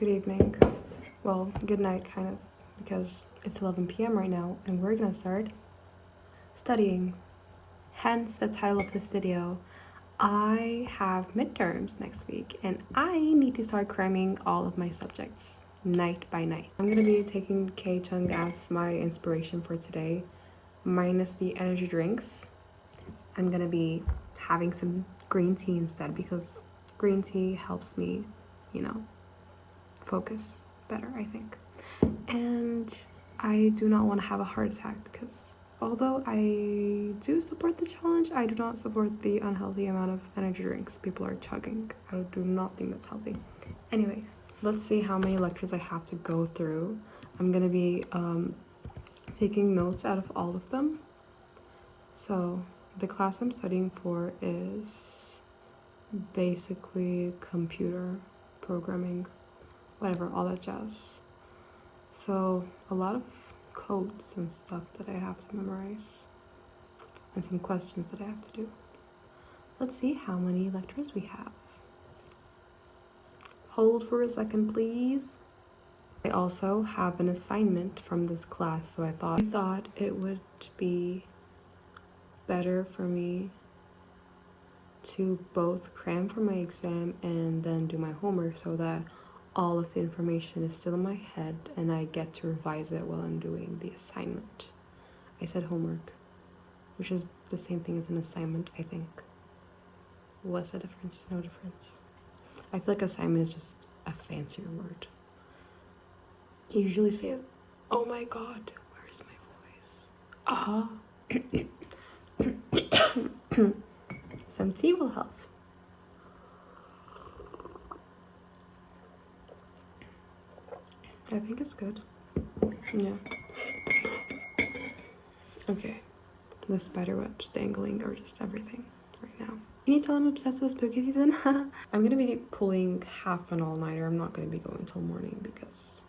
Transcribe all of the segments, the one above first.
good evening. Well, good night, kind of, because it's 11 p.m. right now, and we're gonna start studying. Hence the title of this video. I have midterms next week, and I need to start cramming all of my subjects night by night. I'm gonna be taking chung as my inspiration for today, minus the energy drinks. I'm gonna be having some green tea instead because green tea helps me, focus better, I think. And I do not want to have a heart attack because although I do support the challenge, I do not support the unhealthy amount of energy drinks people are chugging. I do not think that's healthy. Anyways, let's see how many lectures I have to go through. I'm gonna be taking notes out of all of them. So the class I'm studying for is basically computer programming, whatever, all that jazz. So a lot of codes and stuff that I have to memorize and some questions that I have to do. Let's see how many lectures we have. Hold for a second, please. I also have an assignment from this class, so I thought it would be better for me to both cram for my exam and then do my homework so that all of the information is still in my head and I get to revise it while I'm doing the assignment. I said homework, which is the same thing as an assignment, I think. What's the difference? No difference. I feel like assignment is just a fancier word. You usually say, oh my god, where is my voice? Some tea will help. I think it's good. Yeah. Okay. The spider webs dangling are just everything right now. Can you tell I'm obsessed with spooky season? I'm gonna be pulling half an all-nighter. I'm not gonna be going till morning because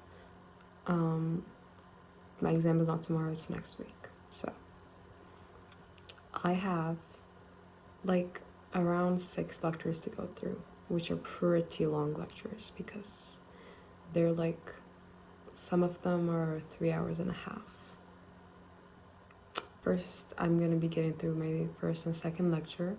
my exam is not tomorrow, it's next week. So I have like around 6 lectures to go through, which are pretty long lectures because they're like, some of them are 3 hours and a half. First, I'm going to be getting through my first and second lecture,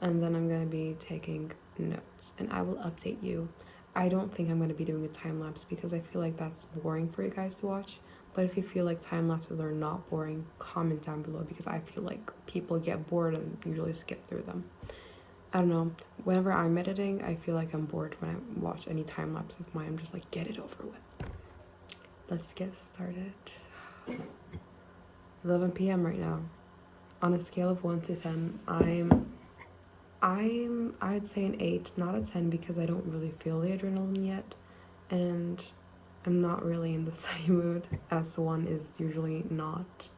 and then I'm going to be taking notes, and I will update you. I don't think I'm going to be doing a time lapse because I feel like that's boring for you guys to watch. But if you feel like time lapses are not boring, comment down below because I feel like people get bored and usually skip through them. I don't know. Whenever I'm editing, I feel like I'm bored when I watch any time lapse of mine. I'm just like, get it over with. Let's get started. 11 p.m. right now. On a scale of 1 to 10, I'd say an 8, not a 10 because I don't really feel the adrenaline yet, and I'm not really in the study mood as the one is usually not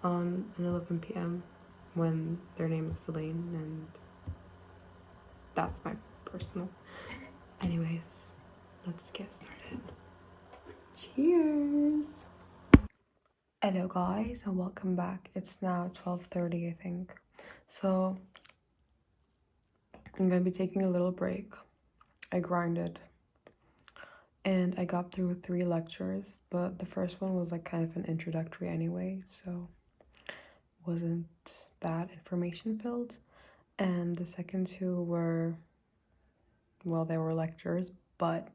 on an 11 p.m. when their name is Celine, and that's my personal. Anyways, let's get started. Cheers! Hello guys and welcome back. It's now 12:30 I think. So I'm gonna be taking a little break. I grinded and I got through 3 lectures, but the first one was like kind of an introductory anyway, so wasn't that information filled. And the second 2 were, well, they were lectures, but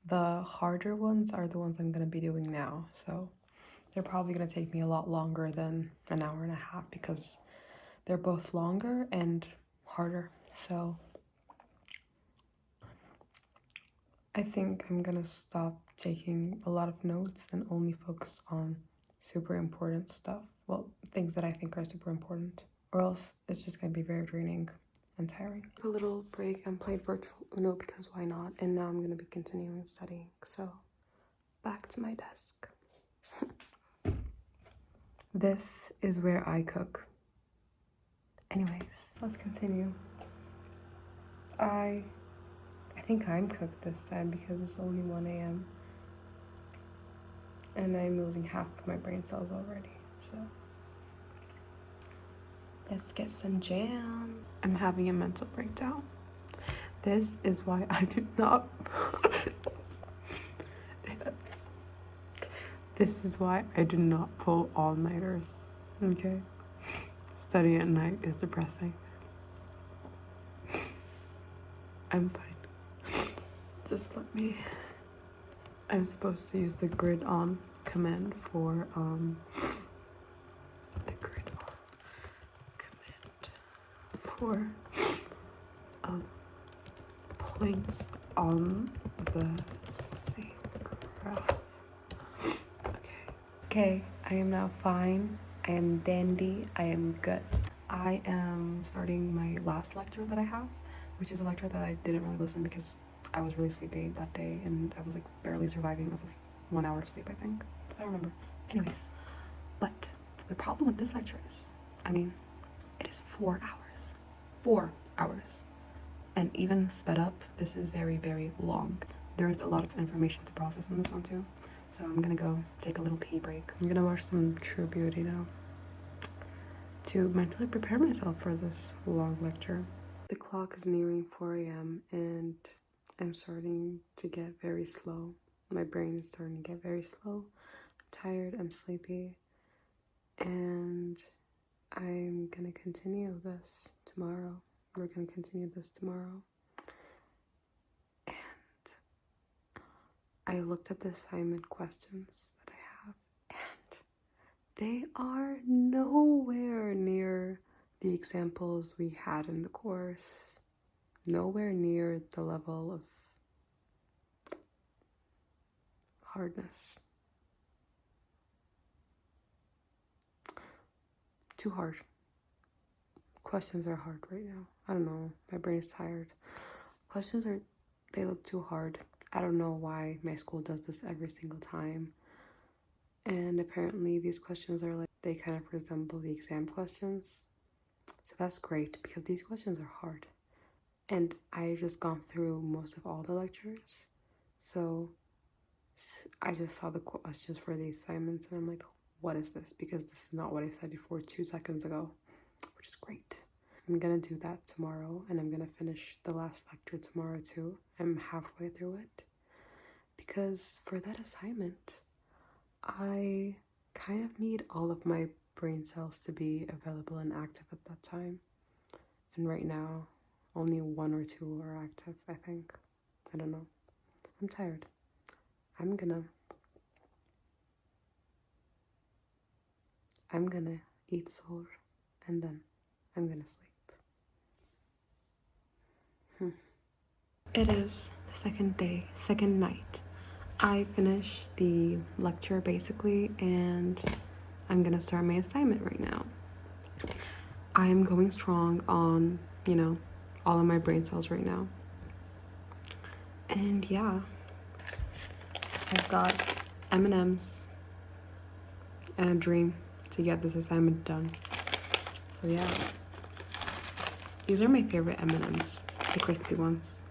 the harder ones are the ones I'm gonna be doing now. So they're probably going to take me a lot longer than an hour and a half because they're both longer and harder. So I think I'm going to stop taking a lot of notes and only focus on super important stuff. Well, things that I think are super important, or else it's just going to be very draining and tiring. A little break and played virtual Uno because why not? And now I'm going to be continuing studying. So back to my desk. This is where I cook. Anyways, let's continue. I think I'm cooked this time because it's only 1 a.m. and I'm losing half of my brain cells already. So let's get some jam. I'm having a mental breakdown. This is why I did not This is why I do not pull all-nighters, okay? Studying at night is depressing. I'm fine. Just let me... I'm supposed to use the grid on command for, the grid on command for, points on the same graph. Okay, I am now fine. I am dandy. I am good. I am starting my last lecture that I have, which is a lecture that I didn't really listen because I was really sleepy that day and I was like barely surviving off of 1 hour of sleep, I think. I don't remember. Anyways, but the problem with this lecture is, I mean, it is 4 hours. 4 hours. And even sped up, this is very, very long. There's a lot of information to process in this one too. So I'm gonna go take a little pee break. I'm gonna watch some True Beauty now to mentally prepare myself for this long lecture. The clock is nearing 4 a.m. and I'm starting to get very slow. My brain is starting to get very slow. I'm tired, I'm sleepy, and I'm gonna continue this tomorrow. We're gonna continue this tomorrow. I looked at the assignment questions that I have, and they are nowhere near the examples we had in the course. Nowhere near the level of hardness. Too hard. Questions are hard right now. I don't know. My brain is tired. They look too hard. I don't know why my school does this every single time. And apparently these questions are like, they kind of resemble the exam questions. So that's great because these questions are hard. And I just gone through most of all the lectures. So I just saw the questions for the assignments and I'm like, what is this? Because this is not what I studied for 2 seconds ago, which is great. I'm gonna do that tomorrow and I'm gonna finish the last lecture tomorrow too. I'm halfway through it because for that assignment, I kind of need all of my brain cells to be available and active at that time. And right now, only 1 or 2 are active, I think. I don't know. I'm tired. I'm gonna eat sour and then I'm gonna sleep. It is the second day, second night. I finished the lecture basically and I'm gonna start my assignment right now. I am going strong on, all of my brain cells right now. And yeah, I've got M&Ms and a dream to get this assignment done. So yeah, these are my favorite M&Ms, the crispy ones,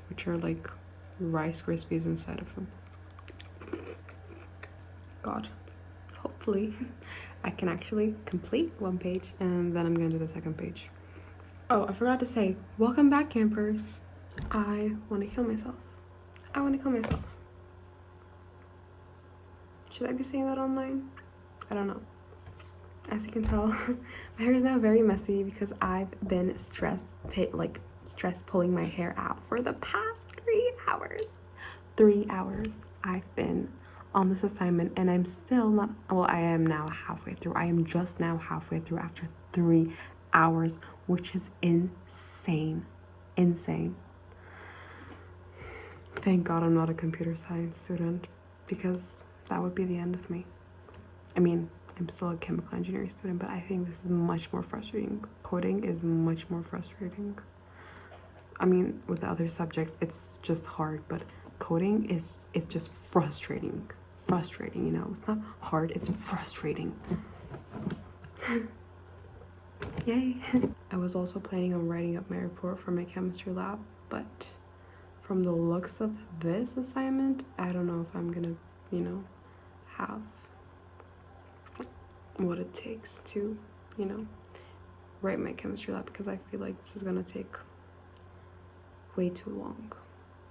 which are like Rice Krispies inside of them. God, hopefully I can actually complete 1 page and then I'm gonna do the 2nd page. Oh, I forgot to say, welcome back, campers. I want to kill myself. Should I be saying that online? I don't know. As you can tell, my hair is now very messy because I've been stress pulling my hair out for the past 3 hours. 3 hours I've been on this assignment and I'm still not, well, I am now halfway through. I am just now halfway through after 3 hours, which is insane. Thank God I'm not a computer science student because that would be the end of me. I mean, I'm still a chemical engineering student, but I think this is much more frustrating. Coding is much more frustrating. I mean, with the other subjects, it's just hard, but coding is just frustrating. Frustrating, It's not hard, it's frustrating. Yay. I was also planning on writing up my report for my chemistry lab, but from the looks of this assignment, I don't know if I'm gonna, have what it takes to, write my chemistry lab because I feel like this is gonna take way too long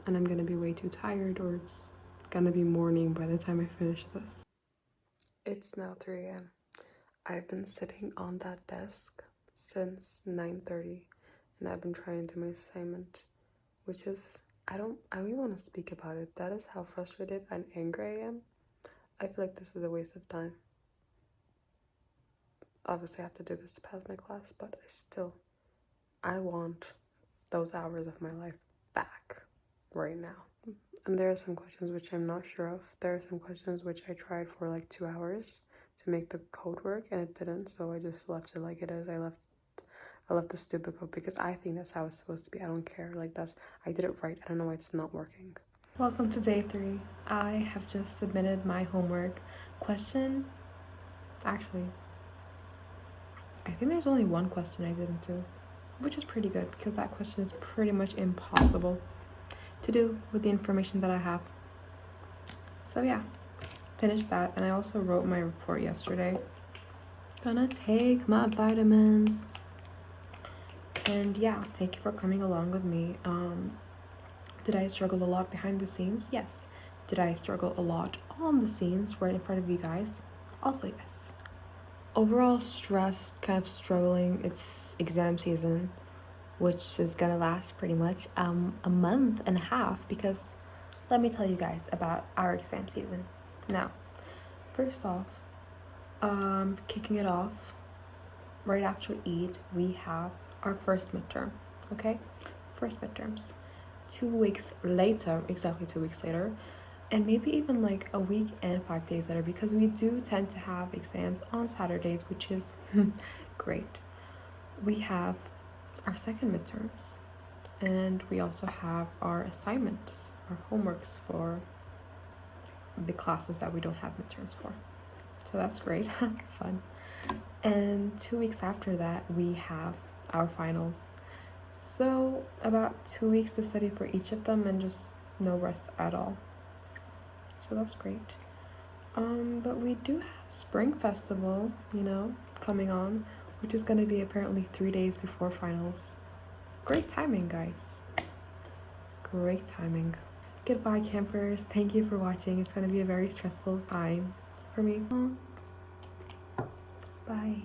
and I'm gonna be way too tired or it's gonna be morning by the time I finish this. It's now 3 a.m. I've been sitting on that desk since 9:30 and I've been trying to do my assignment, which is I don't even want to speak about it. That is how frustrated and angry I am. I feel like this is a waste of time. Obviously I have to do this to pass my class, but I want those hours of my life back right now. And there are some questions which I'm not sure of. There are some questions which I tried for like 2 hours to make the code work and it didn't, so I just left it like it is. I left the stupid code because I think that's how it's supposed to be. I don't care. Like I did it right. I don't know why it's not working. Welcome to day 3. I have just submitted my homework question. Actually, I think there's only one question I didn't do, which is pretty good because that question is pretty much impossible to do with the information that I have. So yeah, finished that, and I also wrote my report yesterday. Gonna take my vitamins. And yeah, thank you for coming along with me. Did I struggle a lot behind the scenes? Yes. Did I struggle a lot on the scenes right in front of you guys? Also yes. Overall stressed, kind of struggling. It's exam season, which is gonna last pretty much a month and a half, because let me tell you guys about our exam season. Now, first off, kicking it off, right after Eid, we have our first midterm, okay? First midterms. 2 weeks later, exactly 2 weeks later, and maybe even like a week and 5 days later, because we do tend to have exams on Saturdays, which is great. We have our second midterms, and we also have our assignments, our homeworks for the classes that we don't have midterms for. So that's great. Fun. And 2 weeks after that, we have our finals. So about 2 weeks to study for each of them and just no rest at all. So that's great. But we do have Spring Festival, coming on, which is going to be apparently 3 days before finals. Great timing, guys. Great timing. Goodbye, campers. Thank you for watching. It's going to be a very stressful time for me. Bye.